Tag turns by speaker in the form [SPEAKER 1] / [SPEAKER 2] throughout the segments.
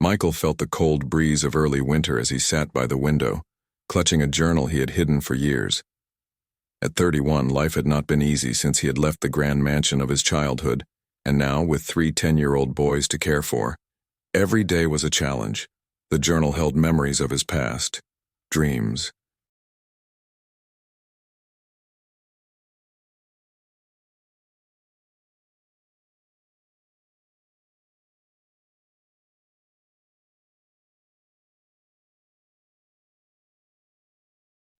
[SPEAKER 1] Michael felt the cold breeze of early winter as he sat by the window, clutching a journal he had hidden for years. At 31, life had not been easy since he had left the grand mansion of his childhood, and now, with 3 10-year-old boys to care for, every day was a challenge. The journal held memories of his past, dreams.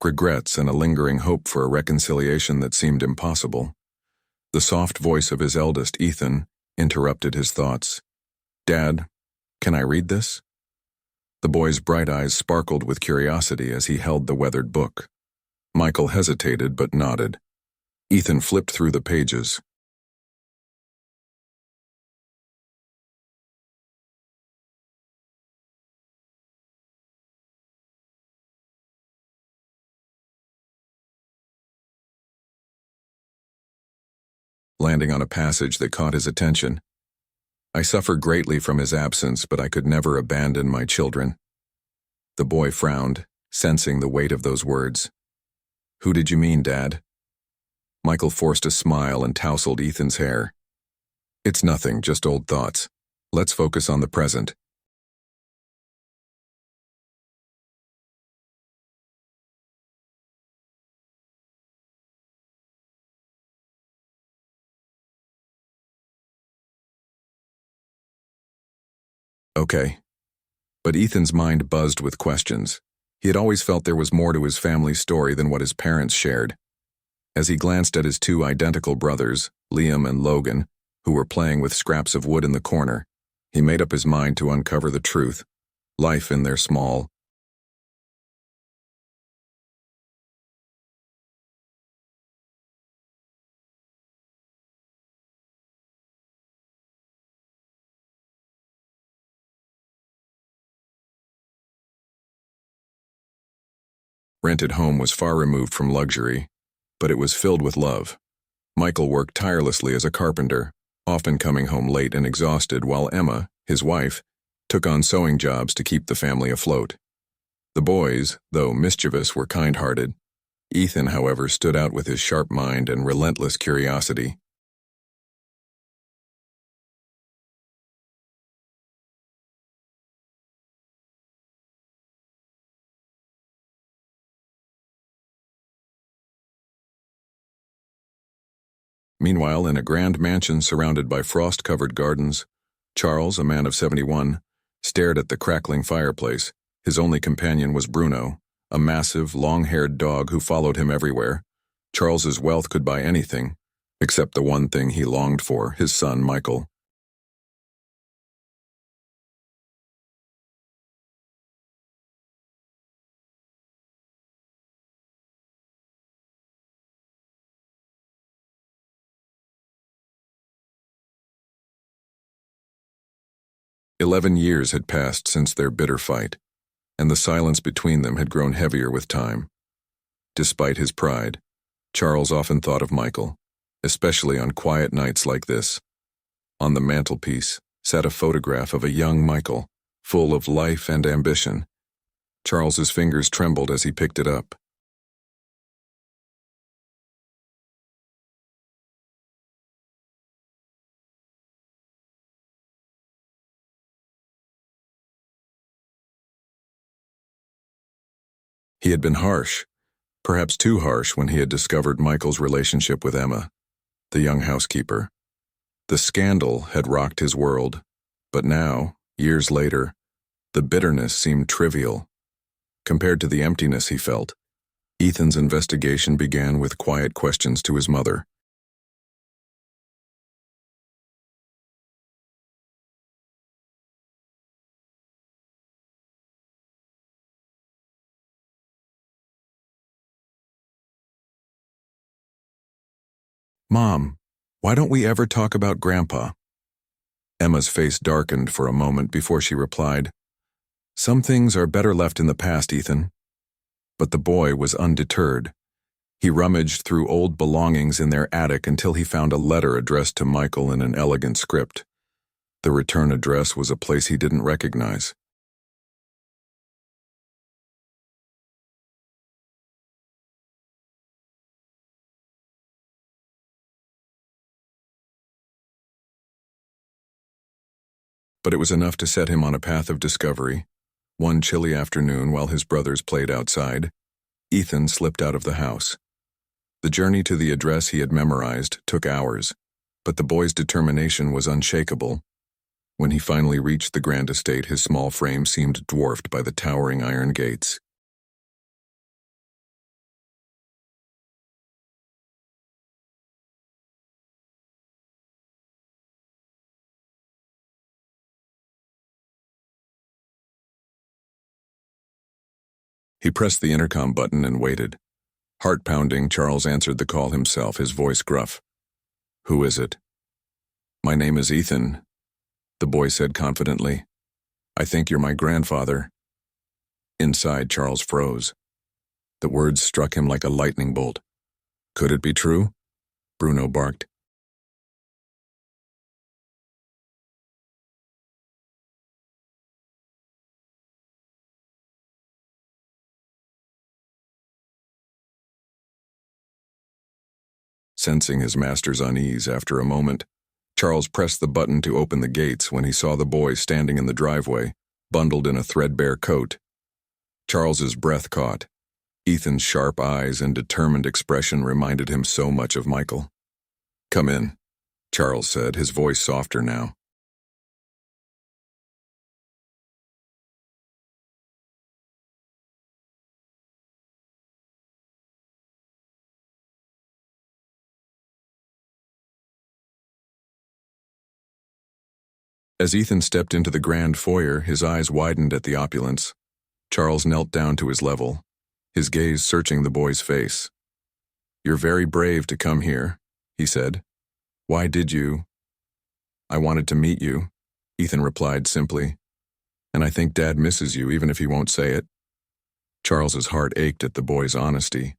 [SPEAKER 1] Regrets and a lingering hope for a reconciliation that seemed impossible. The soft voice of his eldest, Ethan, interrupted his thoughts. "Dad, can I read this?" The boy's bright eyes sparkled with curiosity as he held the weathered book. Michael hesitated but nodded. Ethan flipped through the pages. Landing on a passage that caught his attention. "I suffer greatly from his absence, but I could never abandon my children." The boy frowned, sensing the weight of those words. "Who did you mean, Dad?" Michael forced a smile and tousled Ethan's hair. "It's nothing, just old thoughts. Let's focus on the present." "Okay." But Ethan's mind buzzed with questions. He had always felt there was more to his family's story than what his parents shared. As he glanced at his 2 identical brothers, Liam and Logan, who were playing with scraps of wood in the corner, he made up his mind to uncover the truth. Life in their small, rented home was far removed from luxury, but it was filled with love. Michael worked tirelessly as a carpenter, often coming home late and exhausted, while Emma, his wife, took on sewing jobs to keep the family afloat. The boys, though mischievous, were kind-hearted. Ethan, however, stood out with his sharp mind and relentless curiosity. Meanwhile, in a grand mansion surrounded by frost-covered gardens, Charles, a man of 71, stared at the crackling fireplace. His only companion was Bruno, a massive, long-haired dog who followed him everywhere. Charles's wealth could buy anything, except the one thing he longed for, his son Michael. "11 years had passed since their bitter fight, and the silence between them had grown heavier with time. Despite his pride, Charles often thought of Michael, especially on quiet nights like this. On the mantelpiece sat a photograph of a young Michael, full of life and ambition. Charles's fingers trembled as he picked it up. He had been harsh, perhaps too harsh, when he had discovered Michael's relationship with Emma, the young housekeeper. The scandal had rocked his world, but now, years later, the bitterness seemed trivial compared to the emptiness he felt. Ethan's investigation began with quiet questions to his mother. "Mom, why don't we ever talk about Grandpa?" Emma's face darkened for a moment before she replied, "Some things are better left in the past, Ethan." But the boy was undeterred. He rummaged through old belongings in their attic until he found a letter addressed to Michael in an elegant script. The return address was a place he didn't recognize. But it was enough to set him on a path of discovery. One chilly afternoon, while his brothers played outside, Ethan slipped out of the house. The journey to the address he had memorized took hours, but the boy's determination was unshakable. When he finally reached the grand estate, his small frame seemed dwarfed by the towering iron gates. He pressed the intercom button and waited. Heart-pounding, Charles answered the call himself, his voice gruff. "Who is it?" "My name is Ethan," the boy said confidently. "I think you're my grandfather." Inside, Charles froze. The words struck him like a lightning bolt. "Could it be true?" Bruno barked. Sensing his master's unease after a moment, Charles pressed the button to open the gates when he saw the boy standing in the driveway, bundled in a threadbare coat. Charles's breath caught. Ethan's sharp eyes and determined expression reminded him so much of Michael. "Come in," Charles said, his voice softer now. As Ethan stepped into the grand foyer, his eyes widened at the opulence. Charles knelt down to his level, his gaze searching the boy's face. "You're very brave to come here," he said. "Why did you?" "I wanted to meet you," Ethan replied simply. "And I think Dad misses you, even if he won't say it." Charles's heart ached at the boy's honesty.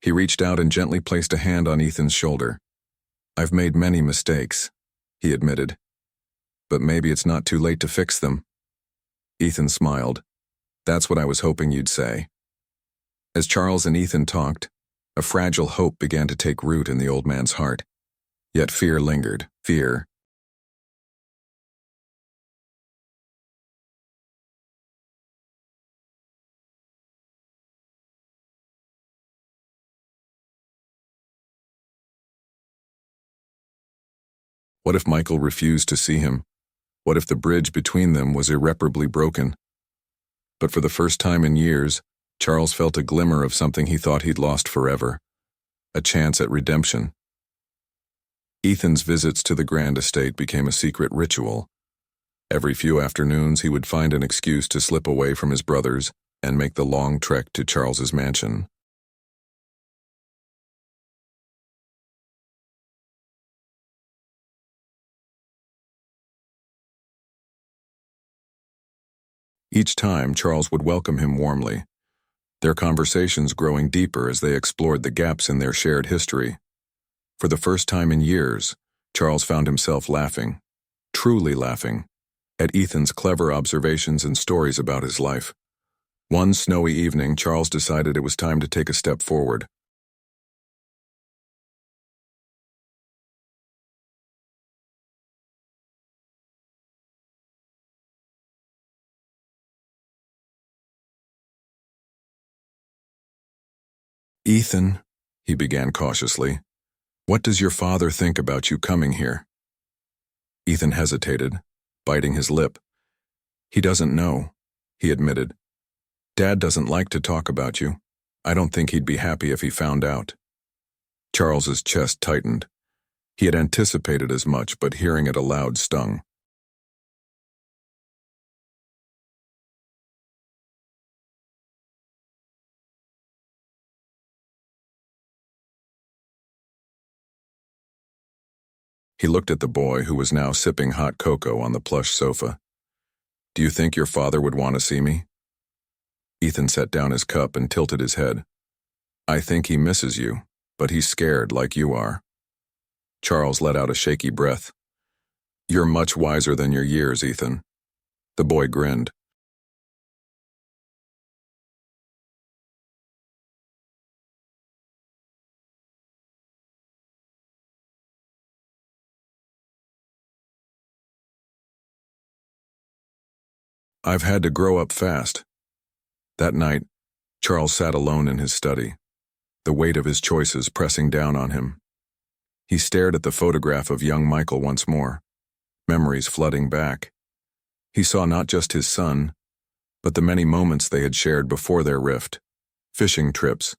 [SPEAKER 1] He reached out and gently placed a hand on Ethan's shoulder. "I've made many mistakes," he admitted. "But maybe it's not too late to fix them." Ethan smiled. "That's what I was hoping you'd say." As Charles and Ethan talked, a fragile hope began to take root in the old man's heart. Yet fear lingered. Fear. What if Michael refused to see him? What if the bridge between them was irreparably broken? But for the first time in years, Charles felt a glimmer of something he thought he'd lost forever. A chance at redemption. Ethan's visits to the grand estate became a secret ritual. Every few afternoons he would find an excuse to slip away from his brothers and make the long trek to Charles's mansion. Each time, Charles would welcome him warmly, their conversations growing deeper as they explored the gaps in their shared history. For the first time in years, Charles found himself laughing, truly laughing, at Ethan's clever observations and stories about his life. One snowy evening, Charles decided it was time to take a step forward. "Ethan," he began cautiously, "what does your father think about you coming here?" Ethan hesitated, biting his lip. "He doesn't know," he admitted. "Dad doesn't like to talk about you. I don't think he'd be happy if he found out." Charles's chest tightened. He had anticipated as much, but hearing it aloud stung. He looked at the boy, who was now sipping hot cocoa on the plush sofa. Do you think your father would want to see me? Ethan set down his cup and tilted his head. I think he misses you, but he's scared like you are. Charles let out a shaky breath. You're much wiser than your years, Ethan. The boy grinned. I've had to grow up fast. That night, Charles sat alone in his study, the weight of his choices pressing down on him. He stared at the photograph of young Michael once more, memories flooding back. He saw not just his son, but the many moments they had shared before their rift, fishing trips,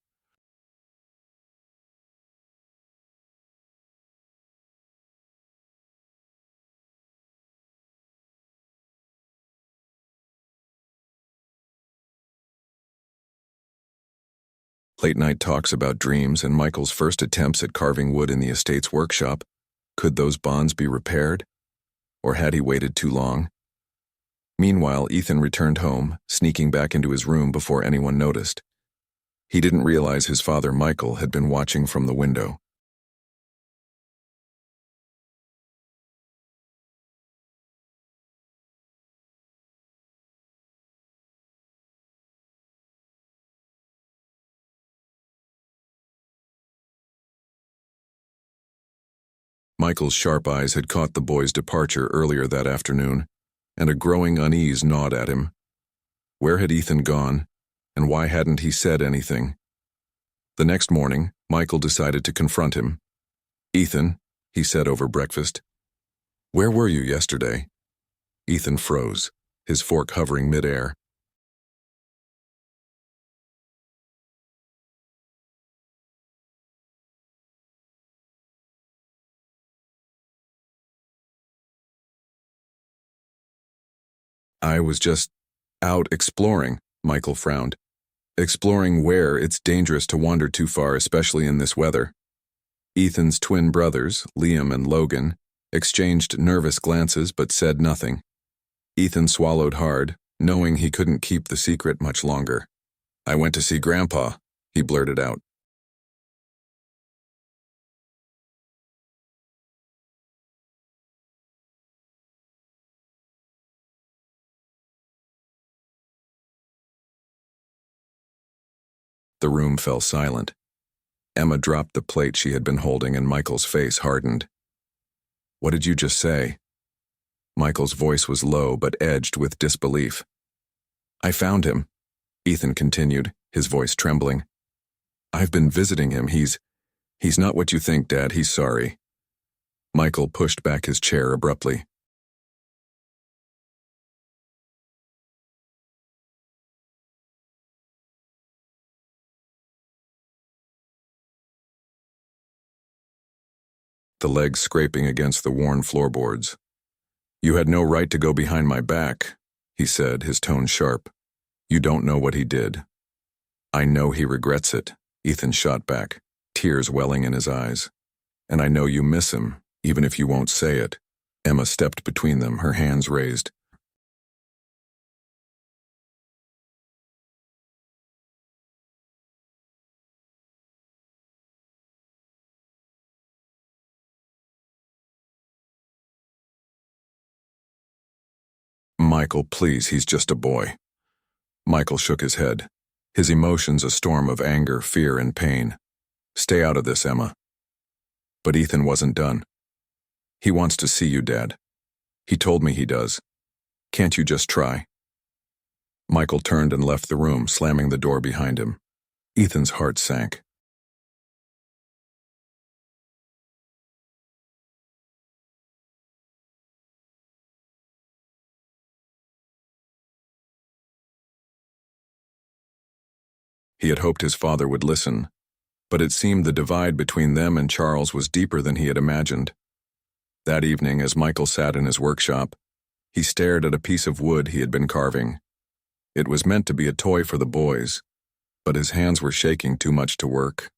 [SPEAKER 1] late-night talks about dreams, and Michael's first attempts at carving wood in the estate's workshop. Could those bonds be repaired? Or had he waited too long? Meanwhile, Ethan returned home, sneaking back into his room before anyone noticed. He didn't realize his father, Michael, had been watching from the window. Michael's sharp eyes had caught the boy's departure earlier that afternoon, and a growing unease gnawed at him. Where had Ethan gone, and why hadn't he said anything? The next morning, Michael decided to confront him. Ethan, he said over breakfast, where were you yesterday? Ethan froze, his fork hovering midair. I was just out exploring, Michael frowned. Exploring where it's dangerous to wander too far, especially in this weather. Ethan's twin brothers, Liam and Logan, exchanged nervous glances but said nothing. Ethan swallowed hard, knowing he couldn't keep the secret much longer. I went to see Grandpa, he blurted out. The room fell silent. Emma dropped the plate she had been holding and Michael's face hardened. What did you just say? Michael's voice was low but edged with disbelief. I found him, Ethan continued, his voice trembling. I've been visiting him. He's not what you think, Dad. He's sorry. Michael pushed back his chair abruptly. The legs scraping against the worn floorboards. You had no right to go behind my back, he said, his tone sharp. You don't know what he did. I know he regrets it, Ethan shot back, tears welling in his eyes. And I know you miss him, even if you won't say it. Emma stepped between them, her hands raised. Michael, please, he's just a boy. Michael shook his head, his emotions a storm of anger, fear, and pain. Stay out of this, Emma. But Ethan wasn't done. He wants to see you, Dad. He told me he does. Can't you just try? Michael turned and left the room, slamming the door behind him. Ethan's heart sank. He had hoped his father would listen, but it seemed the divide between them and Charles was deeper than he had imagined. That evening, as Michael sat in his workshop, he stared at a piece of wood he had been carving. It was meant to be a toy for the boys, but his hands were shaking too much to work.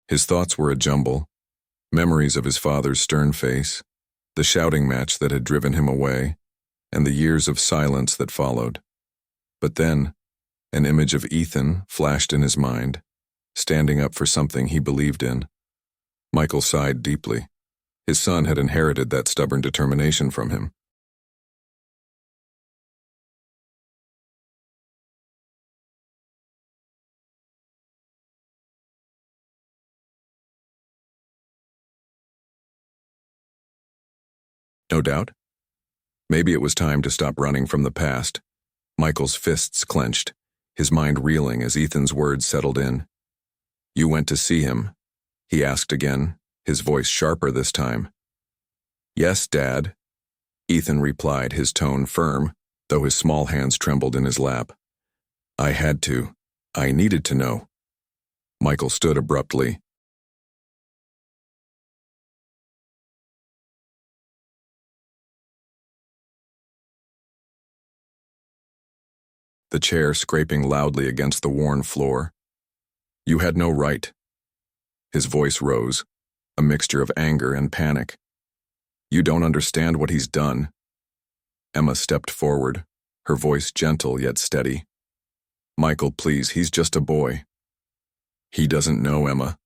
[SPEAKER 1] His thoughts were a jumble, memories of his father's stern face, the shouting match that had driven him away, and the years of silence that followed. But then, an image of Ethan flashed in his mind, standing up for something he believed in. Michael sighed deeply. His son had inherited that stubborn determination from him. No doubt. Maybe it was time to stop running from the past. Michael's fists clenched, his mind reeling as Ethan's words settled in. "You went to see him?" he asked again, his voice sharper this time. "Yes, Dad," Ethan replied, his tone firm, though his small hands trembled in his lap. "I had to. I needed to know." Michael stood abruptly. The chair scraping loudly against the worn floor. "You had no right." His voice rose, a mixture of anger and panic. "You don't understand what he's done." Emma stepped forward, her voice gentle yet steady. "Michael, please, he's just a boy." "He doesn't know, Emma,"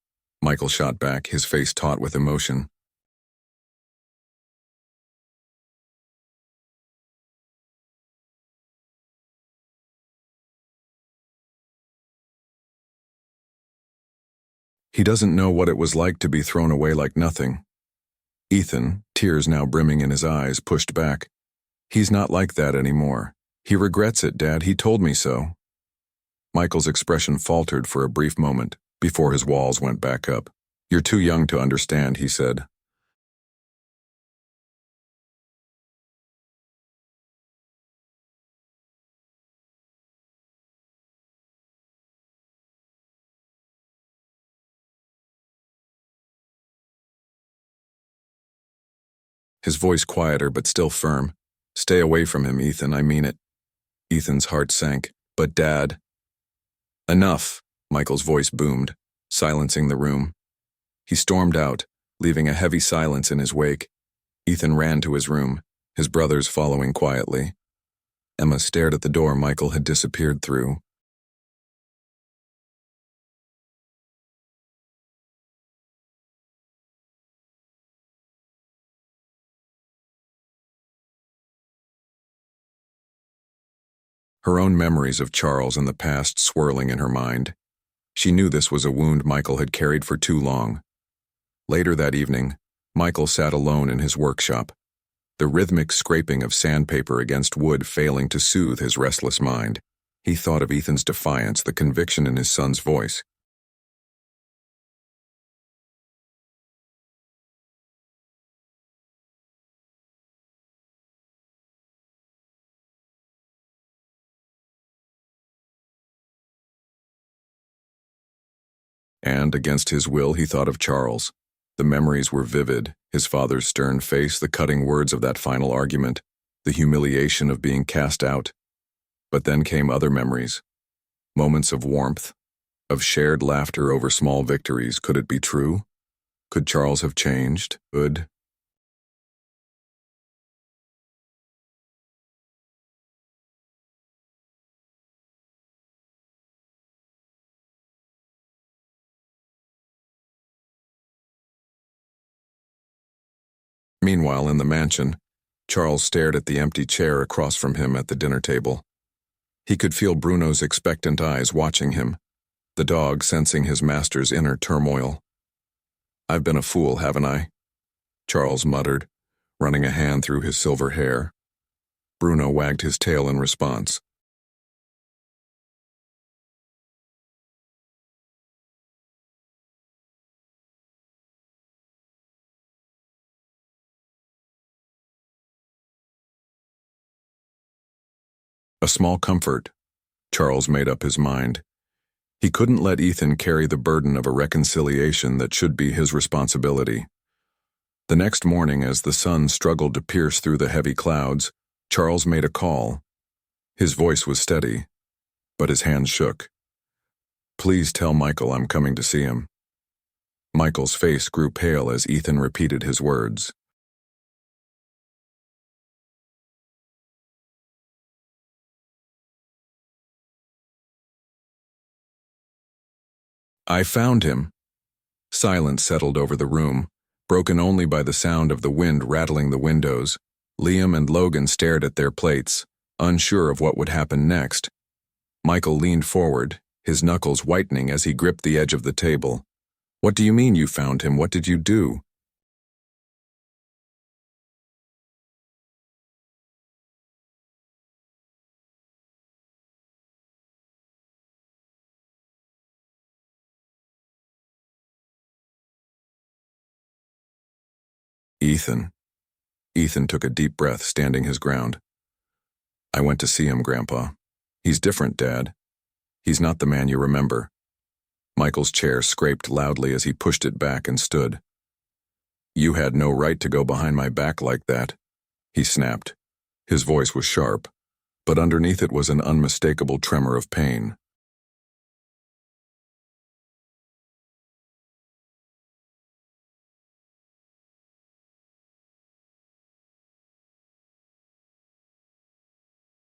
[SPEAKER 1] Michael shot back, his face taut with emotion. "He doesn't know what it was like to be thrown away like nothing." Ethan, tears now brimming in his eyes, pushed back. "He's not like that anymore. He regrets it, Dad. He told me so." Michael's expression faltered for a brief moment before his walls went back up. "You're too young to understand," he said. His voice quieter but still firm. "Stay away from him, Ethan, I mean it." Ethan's heart sank. "But Dad—" "Enough," Michael's voice boomed, silencing the room. He stormed out, leaving a heavy silence in his wake. Ethan ran to his room, his brothers following quietly. Emma stared at the door Michael had disappeared through. Her own memories of Charles in the past swirling in her mind. She knew this was a wound Michael had carried for too long. Later that evening, Michael sat alone in his workshop, the rhythmic scraping of sandpaper against wood failing to soothe his restless mind. He thought of Ethan's defiance, the conviction in his son's voice. And, against his will, he thought of Charles. The memories were vivid, his father's stern face, the cutting words of that final argument, the humiliation of being cast out. But then came other memories, moments of warmth, of shared laughter over small victories. Could it be true? Could Charles have changed? Meanwhile, in the mansion, Charles stared at the empty chair across from him at the dinner table. He could feel Bruno's expectant eyes watching him, the dog sensing his master's inner turmoil. "I've been a fool, haven't I?" Charles muttered, running a hand through his silver hair. Bruno wagged his tail in response. A small comfort. Charles made up his mind. He couldn't let Ethan carry the burden of a reconciliation that should be his responsibility. The next morning, as the sun struggled to pierce through the heavy clouds, Charles made a call. His voice was steady, but his hands shook. "Please tell Michael I'm coming to see him." Michael's face grew pale as Ethan repeated his words. I found him. Silence settled over the room, broken only by the sound of the wind rattling the windows. Liam and Logan stared at their plates, unsure of what would happen next. Michael leaned forward, his knuckles whitening as he gripped the edge of the table. What do you mean you found him? What did you do? Ethan. Ethan took a deep breath, standing his ground. I went to see him, Grandpa. He's different, Dad. He's not the man you remember. Michael's chair scraped loudly as he pushed it back and stood. You had no right to go behind my back like that, he snapped. His voice was sharp, but underneath it was an unmistakable tremor of pain.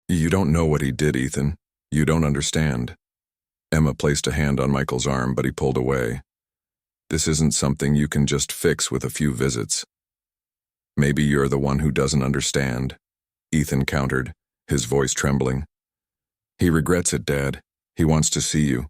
[SPEAKER 1] You don't know what he did, Ethan. You don't understand. Emma placed a hand on Michael's arm, but he pulled away. This isn't something you can just fix with a few visits. Maybe you're the one who doesn't understand, Ethan countered, his voice trembling. He regrets it, Dad. He wants to see you,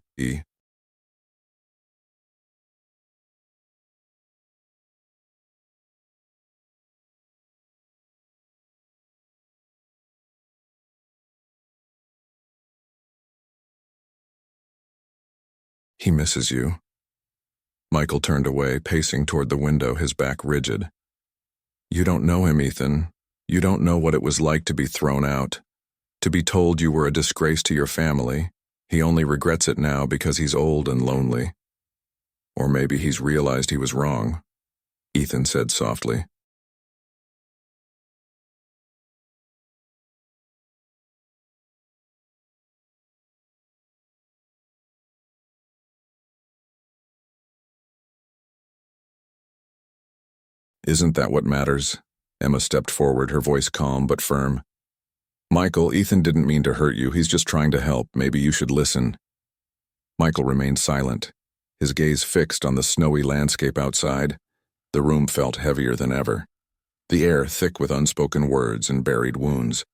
[SPEAKER 1] He misses you. Michael turned away, pacing toward the window, his back rigid. You don't know him, Ethan. You don't know what it was like to be thrown out, to be told you were a disgrace to your family. He only regrets it now because he's old and lonely. Or maybe he's realized he was wrong, Ethan said softly. Isn't that what matters? Emma stepped forward, her voice calm but firm. Michael, Ethan didn't mean to hurt you. He's just trying to help. Maybe you should listen. Michael remained silent, his gaze fixed on the snowy landscape outside. The room felt heavier than ever, the air thick with unspoken words and buried wounds.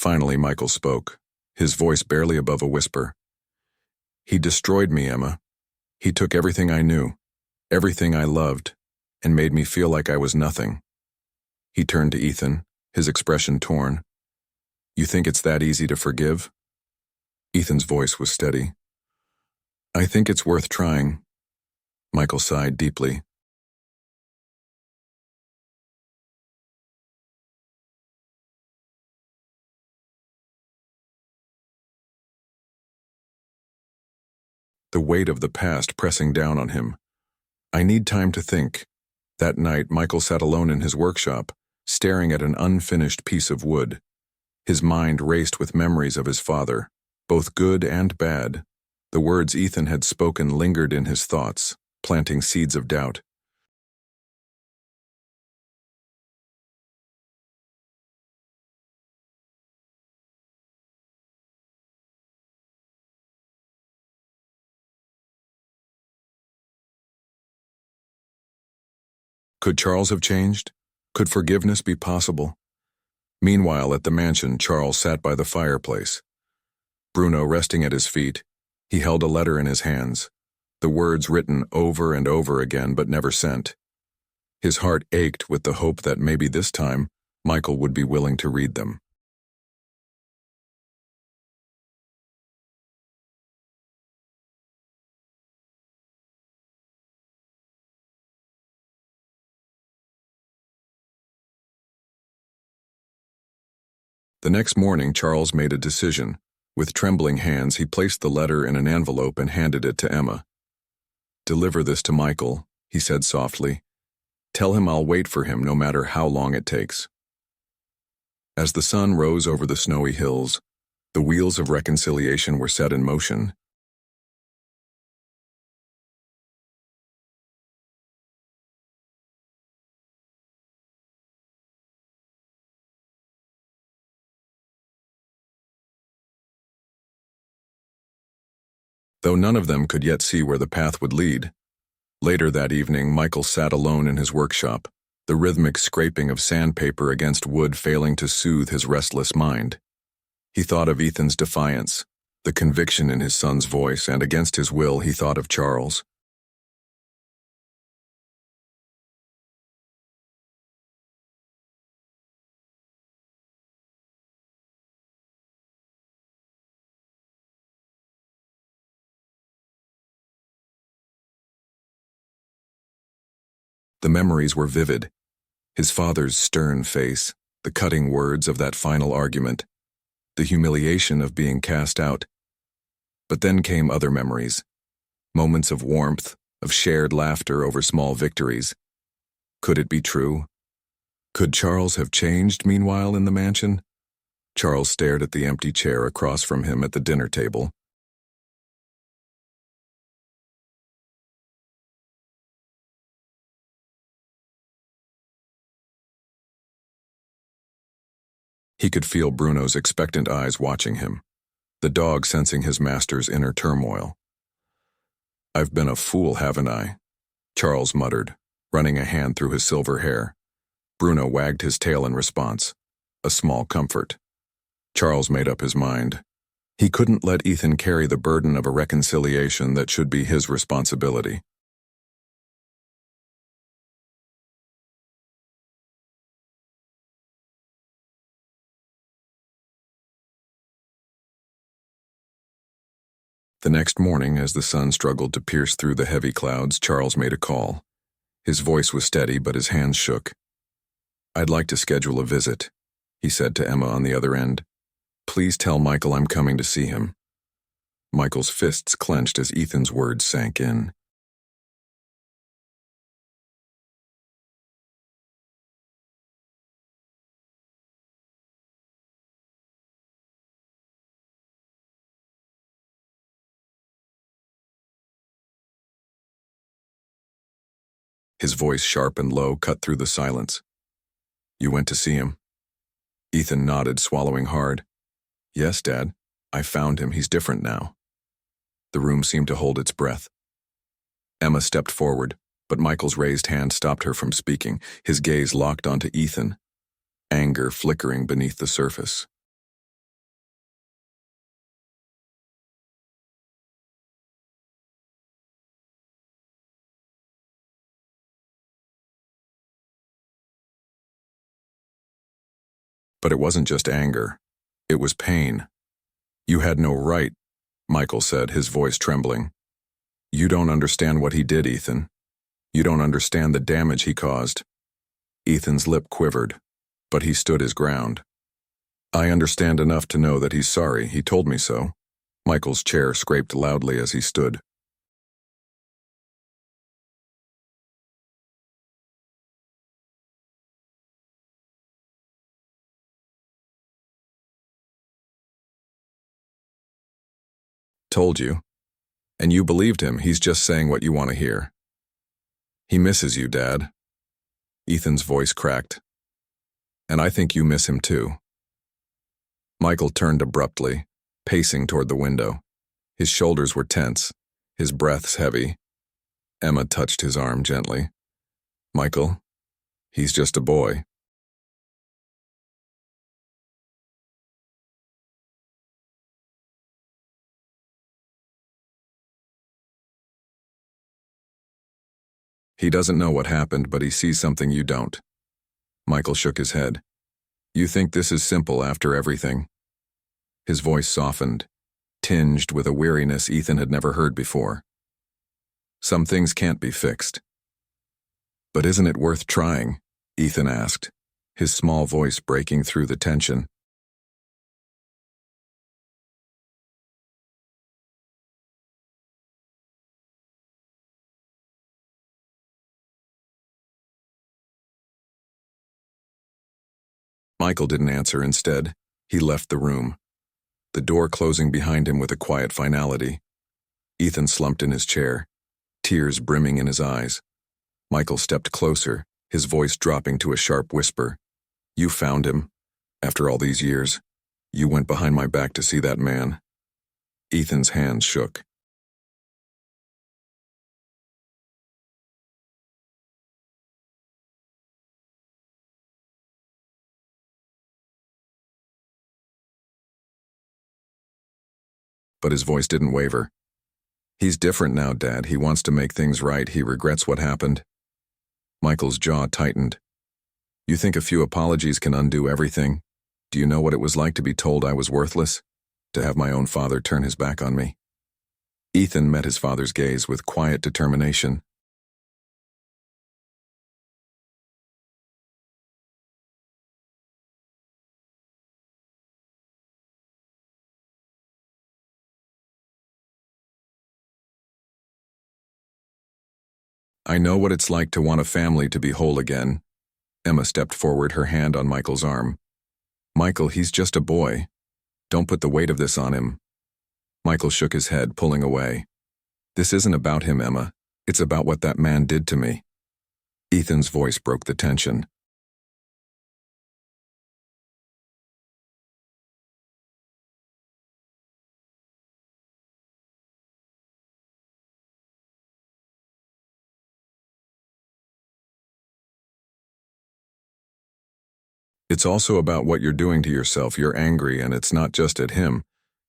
[SPEAKER 1] Finally, Michael spoke, his voice barely above a whisper. He destroyed me, Emma. He took everything I knew, everything I loved, and made me feel like I was nothing. He turned to Ethan, his expression torn. You think it's that easy to forgive? Ethan's voice was steady. I think it's worth trying. Michael sighed deeply. The weight of the past pressing down on him. I need time to think. That night, Michael sat alone in his workshop, staring at an unfinished piece of wood. His mind raced with memories of his father, both good and bad. The words Ethan had spoken lingered in his thoughts, planting seeds of doubt. Could Charles have changed? Could forgiveness be possible? Meanwhile, at the mansion, Charles sat by the fireplace. Bruno resting at his feet, he held a letter in his hands, the words written over and over again but never sent. His heart ached with the hope that maybe this time, Michael would be willing to read them. The next morning, Charles made a decision. With trembling hands, he placed the letter in an envelope and handed it to Emma. Deliver this to Michael. he said softly. Tell him I'll wait for him no matter how long it takes. As the sun rose over the snowy hills, the wheels of reconciliation were set in motion. Though none of them could yet see where the path would lead, later that evening Michael sat alone in his workshop, the rhythmic scraping of sandpaper against wood failing to soothe his restless mind. He thought of Ethan's defiance, the conviction in his son's voice, and against his will he thought of Charles. The memories were vivid. His father's stern face, the cutting words of that final argument, the humiliation of being cast out. But then came other memories, moments of warmth, of shared laughter over small victories. Could it be true? Could Charles have changed meanwhile in the mansion? Charles stared at the empty chair across from him at the dinner table. He could feel Bruno's expectant eyes watching him, the dog sensing his master's inner turmoil. I've been a fool, haven't I? Charles muttered, running a hand through his silver hair. Bruno wagged his tail in response, a small comfort. Charles made up his mind. He couldn't let Ethan carry the burden of a reconciliation that should be his responsibility. The next morning, as the sun struggled to pierce through the heavy clouds, Charles made a call. His voice was steady, but his hands shook. I'd like to schedule a visit, he said to Emma on the other end. Please tell Michael I'm coming to see him. Michael's fists clenched as Ethan's words sank in. His voice, sharp and low, cut through the silence. You went to see him? Ethan nodded, swallowing hard. Yes, Dad. I found him. He's different now. The room seemed to hold its breath. Emma stepped forward, but Michael's raised hand stopped her from speaking, his gaze locked onto Ethan, anger flickering beneath the surface. But it wasn't just anger. It was pain. You had no right, Michael said, his voice trembling. You don't understand what he did, Ethan. You don't understand the damage he caused. Ethan's lip quivered, but he stood his ground. I understand enough to know that he's sorry. He told me so. Michael's chair scraped loudly as he stood. Told you. And you believed him. He's just saying what you want to hear. He misses you, Dad. Ethan's voice cracked. And I think you miss him too. Michael turned abruptly, pacing toward the window. His shoulders were tense, his breaths heavy. Emma touched his arm gently. Michael, he's just a boy. He doesn't know what happened, but he sees something you don't. Michael shook his head. You think this is simple after everything? His voice softened, tinged with a weariness Ethan had never heard before. Some things can't be fixed. But isn't it worth trying? Ethan asked, his small voice breaking through the tension. Michael didn't answer. Instead, he left the room, the door closing behind him with a quiet finality. Ethan slumped in his chair, tears brimming in his eyes. Michael stepped closer, his voice dropping to a sharp whisper. You found him? After all these years? You went behind my back to see that man? Ethan's hands shook. But his voice didn't waver. He's different now, Dad. He wants to make things right. He regrets what happened. Michael's jaw tightened. You think a few apologies can undo everything? Do you know what it was like to be told I was worthless? To have my own father turn his back on me? Ethan met his father's gaze with quiet determination. I know what it's like to want a family to be whole again. Emma stepped forward, her hand on Michael's arm. Michael, he's just a boy. Don't put the weight of this on him. Michael shook his head, pulling away. This isn't about him, Emma. It's about what that man did to me. Ethan's voice broke the tension. It's also about what you're doing to yourself. You're angry, and it's not just at him.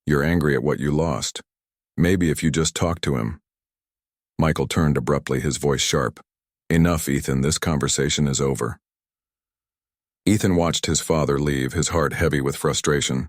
[SPEAKER 1] You're angry at what you lost. Maybe if you just talk to him. Michael turned abruptly, his voice sharp. Enough, Ethan. This conversation is over. Ethan watched his father leave, his heart heavy with frustration.